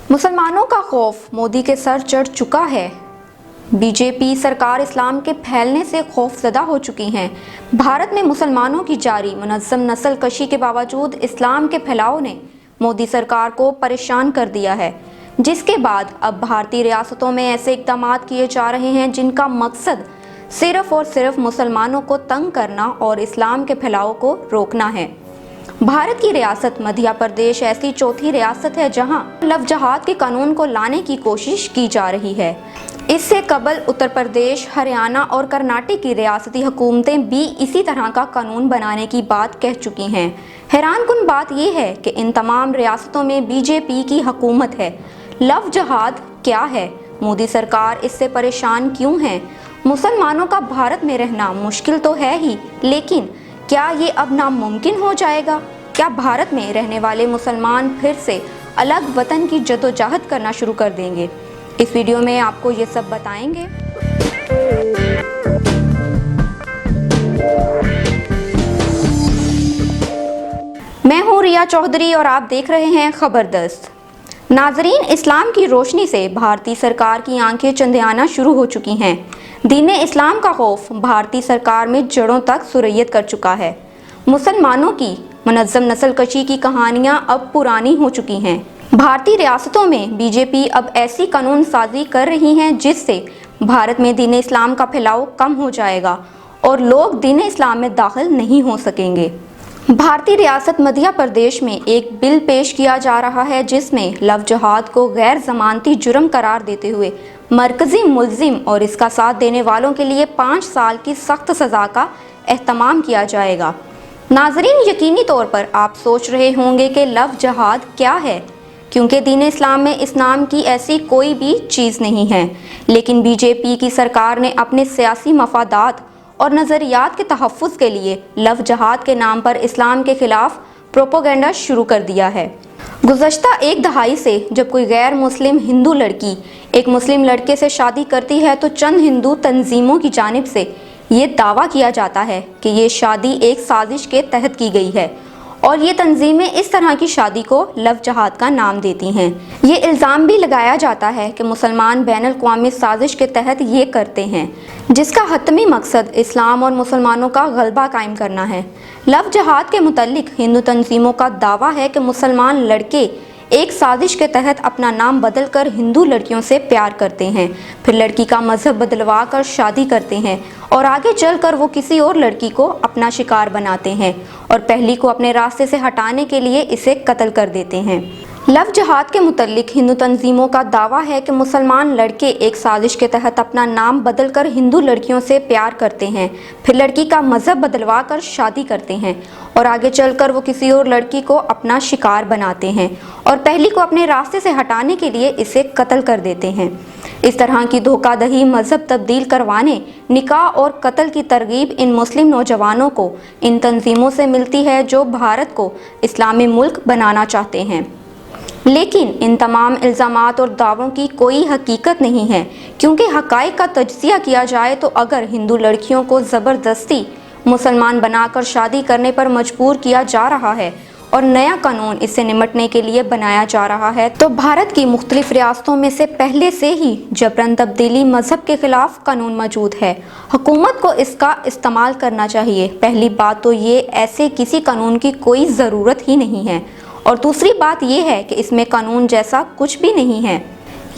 मुसलमानों का खौफ मोदी के सर चढ़ चुका है। बीजेपी सरकार इस्लाम के फैलने से खौफजदा हो चुकी हैं। भारत में मुसलमानों की जारी मुनज़्ज़म नस्ल कशी के बावजूद इस्लाम के फैलाव ने मोदी सरकार को परेशान कर दिया है, जिसके बाद अब भारतीय रियासतों में ऐसे इक़दाम किए जा रहे हैं जिनका मकसद सिर्फ और सिर्फ मुसलमानों को तंग करना और इस्लाम के फैलाव को रोकना है। भारत की रियासत मध्य प्रदेश ऐसी चौथी रियासत है जहां लव जहाद के कानून को लाने की कोशिश की जा रही है। इससे कबल उत्तर प्रदेश, हरियाणा और कर्नाटक की रियासती हुकूमतें भी इसी तरह का कानून बनाने की बात कह चुकी हैं। हैरानकुन बात यह है कि इन तमाम रियासतों में बीजेपी की हुकूमत है। लव जहाद क्या है? मोदी सरकार इससे परेशान क्यों है? मुसलमानों का भारत में रहना मुश्किल तो है ही, लेकिन क्या ये अब नामुमकिन हो जाएगा? क्या भारत में रहने वाले मुसलमान फिर से अलग वतन की जदोजहद करना शुरू कर देंगे? इस वीडियो में आपको ये सब बताएंगे। मैं हूँ रिया चौधरी और आप देख रहे हैं खबरदस्त। नाजरीन, इस्लाम की रोशनी से भारतीय सरकार की आंखें चंदियाना शुरू हो चुकी हैं। दीन इस्लाम का खौफ भारतीय सरकार में जड़ों तक सुरैयत कर चुका है। मुसलमानों की मुनज़्ज़म नस्ल कशी की कहानियां अब पुरानी हो चुकी हैं। भारतीय रियासतों में बीजेपी अब ऐसी कानून साजी कर रही है जिससे भारत में दीन इस्लाम का फैलाव कम हो जाएगा और लोग दीन इस्लाम में दाखिल नहीं हो सकेंगे। भारतीय रियासत मध्य प्रदेश में एक बिल पेश किया जा रहा है जिसमें लव जहाद को गैर जमानती जुर्म करार देते हुए मरकजी मुल्जिम और इसका साथ देने वालों के लिए 5 साल की सख्त सज़ा का एहतमाम किया जाएगा। नाजरीन, यकीनी तौर पर आप सोच रहे होंगे कि लव जहाद क्या है, क्योंकि दीन इस्लाम में इस नाम की ऐसी कोई भी चीज़ नहीं है। लेकिन बीजेपी की सरकार ने अपने सियासी मफादात और नज़रियात के तहफ़्फ़ुज़ के लिए लव जहाद के नाम पर इस्लाम के ख़िलाफ़ प्रोपोगंडा शुरू कर दिया है। गुज़श्ता एक दहाई से जब कोई गैर मुस्लिम हिंदू लड़की एक मुस्लिम लड़के से शादी करती है तो चंद हिंदू तंजीमों की जानिब से ये दावा किया जाता है कि ये शादी एक साजिश के तहत की गई है और ये तंजीमें इस तरह की शादी को लव जहाद का नाम देती हैं। ये इल्ज़ाम भी लगाया जाता है कि मुसलमान बैनुल अक़वामी साजिश के तहत ये करते हैं, जिसका हतमी मकसद इस्लाम और मुसलमानों का गलबा कायम करना है। लव जहाद के मुतल्लिक हिंदू तंजीमों का दावा है कि मुसलमान लड़के एक साजिश के तहत अपना नाम बदलकर हिंदू लड़कियों से प्यार करते हैं, फिर लड़की का मजहब बदलवा कर शादी करते हैं और आगे चलकर वो किसी और लड़की को अपना शिकार बनाते हैं और पहली को अपने रास्ते से हटाने के लिए इसे कत्ल कर देते हैं। लव जहाद के मुतल्लिक हिंदू तंजीमों का दावा है कि मुसलमान लड़के एक साजिश के तहत अपना नाम बदलकर हिंदू लड़कियों से प्यार करते हैं, फिर लड़की का मजहब बदलवा कर शादी करते हैं और आगे चलकर वो किसी और लड़की को अपना शिकार बनाते हैं और पहली को अपने रास्ते से हटाने के लिए इसे कत्ल कर देते हैं। इस तरह की धोखाधड़ी, मजहब तब्दील करवाने, निकाह और कत्ल की तरगीब इन मुस्लिम नौजवानों को इन तंजीमों से मिलती है जो भारत को इस्लामी मुल्क बनाना चाहते हैं। लेकिन इन तमाम इल्ज़ामात और दावों की कोई हकीकत नहीं है, क्योंकि हक़ाइक़ का तज्ज़िया किया जाए तो अगर हिंदू लड़कियों को ज़बरदस्ती मुसलमान बनाकर शादी करने पर मजबूर किया जा रहा है और नया कानून इससे निमटने के लिए बनाया जा रहा है तो भारत की मुख्तलिफ रियासतों में से पहले से ही जबरन तब्दीली मजहब के ख़िलाफ़ कानून मौजूद है। हुकूमत को इसका इस्तेमाल करना चाहिए। पहली बात तो ये ऐसे किसी कानून की कोई ज़रूरत ही नहीं है और दूसरी बात यह है कि इसमें कानून जैसा कुछ भी नहीं है।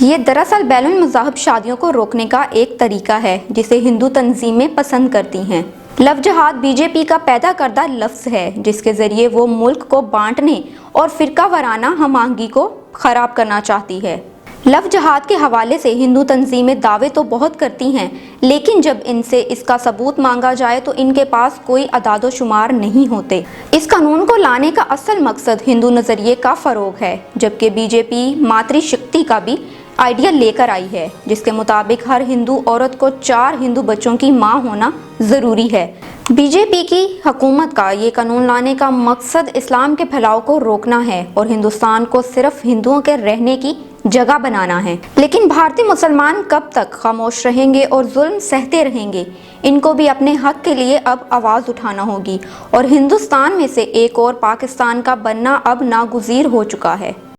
ये दरअसल बैनुल मज़ाहब शादियों को रोकने का एक तरीका है जिसे हिंदू तंजीमें पसंद करती हैं। लव जहाद बीजेपी का पैदा करदा लफ्ज़ है जिसके ज़रिए वो मुल्क को बांटने और फ़िरका वाराना हम-आहंगी को ख़राब करना चाहती है। लव जहाद के हवाले से हिंदू तंजीमें दावे तो बहुत करती हैं, लेकिन जब इनसे इसका सबूत मांगा जाए तो इनके पास कोई अदादो शुमार नहीं होते। इस कानून को लाने का असल मकसद हिंदू नज़रिए का फ़रोग़ है, जबकि बीजेपी मातृशक्ति का भी आइडिया लेकर आई है जिसके मुताबिक हर हिंदू औरत को 4 हिंदू बच्चों की माँ होना ज़रूरी है। बीजेपी की हुकूमत का ये कानून लाने का मकसद इस्लाम के फैलाव को रोकना है और हिंदुस्तान को सिर्फ हिंदुओं के रहने की जगह बनाना है। लेकिन भारतीय मुसलमान कब तक खामोश रहेंगे और जुल्म सहते रहेंगे? इनको भी अपने हक के लिए अब आवाज़ उठाना होगी और हिंदुस्तान में से एक और पाकिस्तान का बनना अब नागुज़ीर हो चुका है।